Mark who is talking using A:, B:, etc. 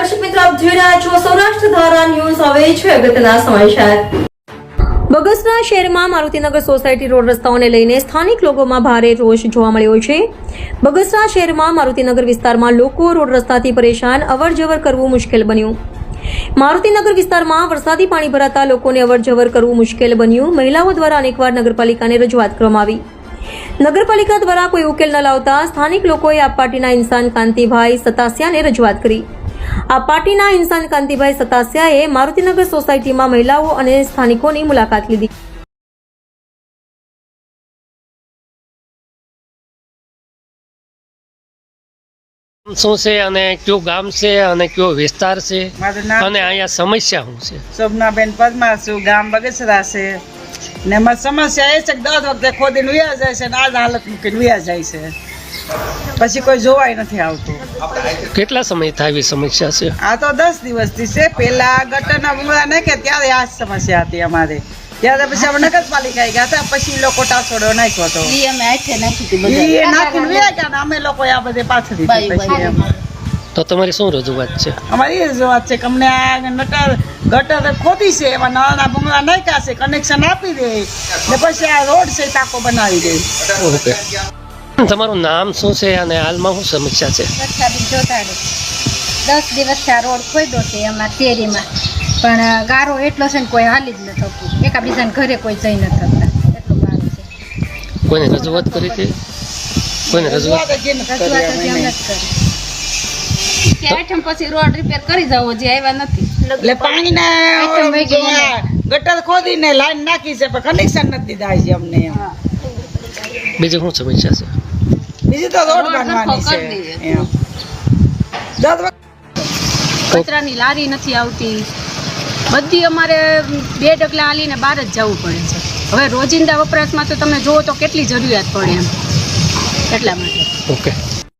A: દર્શક મિત્રો, આપ જોઈ રહ્યા છો સૌરાષ્ટ્ર ધારા ન્યૂઝ. હવે છે અગત્યના સમાચાર. બગસરા શહેરમાં મારુતિનગર સોસાયટી રોડ રસ્તાઓને લઈને સ્થાનિક લોકોમાં ભારે રોષ જોવા મળ્યો છે. બગસરા શહેરમાં મારુતિનગર વિસ્તારમાં લોકો રોડ રસ્તાથી પરેશાન, અવરજવર કરવું મુશ્કેલ બન્યું. મારુતિનગર વિસ્તારમાં વરસાદી પાણી ભરાતા લોકોને અવરજવર કરવું મુશ્કેલ બન્યું. મહિલાઓ દ્વારા અનેકવાર નગરપાલિકાને રજૂઆત કરવામાં આવી. નગરપાલિકા દ્વારા કોઈ ઉકેલ ન લાવતા સ્થાનિક લોકોએ આપ પાર્ટીના ઇન્સાન કાંતિભાઈ સતાસિયાને રજૂઆત કરી. આ પાર્ટીના ઇન્સાન કાંતિભાઈ સતાસિયાએ મારુતિનગર સોસાયટીમાં મહિલાઓ અને સ્થાનિકોની મુલાકાત લીધી.
B: શું છે અને કયો ગામ છે અને કયો વિસ્તાર છે અને અહીંયા સમસ્યા શું છે?
C: શોભનાબેન પરમાર છું, ગામ બગસરા છે ને અમારી સમસ્યા એ છે કે દર વખતે ખોદીને વ્યા જાય છે ને આ જ હાલત મૂકીને વ્યા જાય છે, પછી કોઈ જોવાય નથી આવતું.
B: કેટલા સમય થાય એવી સમસ્યા છે?
C: આ તો 10 દિવસથી છે. પેલા ગટરના ભૂંગળા નાખ્યા ત્યારે આ જ સમસ્યા હતી અમારે. ત્યારે પછી અમે નગરપાલિકા ગયા હતા, પછી લોકો ટાસોડો નાખ્યો હતો. એ નાખીને વ્યા ગયા ને અમે લોકો આ બધે પાછળ
B: તો તમારી શું રજૂઆત છે?
C: અમારી એ રજૂઆત છે કે અમને આ ગટર ખોદી છે, એમાં નાના ભૂંગળા નાખ્યા છે, કનેક્શન આપી દે ને પછી આ રોડ છે ટાંકો બનાવી દે.
B: ઓકે, તમારું નામ શું છે અને હાલમાં શું સમસ્યા છે?
D: 10 દિવસથી આ રોડ ખોદ્યો છે એમાં શેરીમાં, પણ ગારો એટલો છે ને કોઈ હાલી જ ન થતું. એકાબીજાને ઘરે કોઈ જઈ ન થતા, એટલું ગારો છે.
B: કોઈને રજૂઆત કરી હતી? કોઈને રજૂઆત
D: રજૂઆત હજી અમે જ કરી કે આઠમ પછી રોડ રિપેર કરી જાવ, જે આવ્યા નથી.
C: એટલે પાણીના ગટર ખોદીને લાઈન નાખી છે પણ કનેક્શન નથી દીધા છે અમને.
B: બીજી શું સમસ્યા છે?
C: બીજી તો રોડ બનવાની છે.
D: કચરાની લારી નથી આવતી, બધી અમારે 2 ડગલા હાલીને બહાર જ જવું પડે છે. હવે રોજિંદા વપરાશમાં તો તમે જુઓ તો કેટલી જરૂરિયાત પડે એમ, એટલા માટે.
B: ઓકે.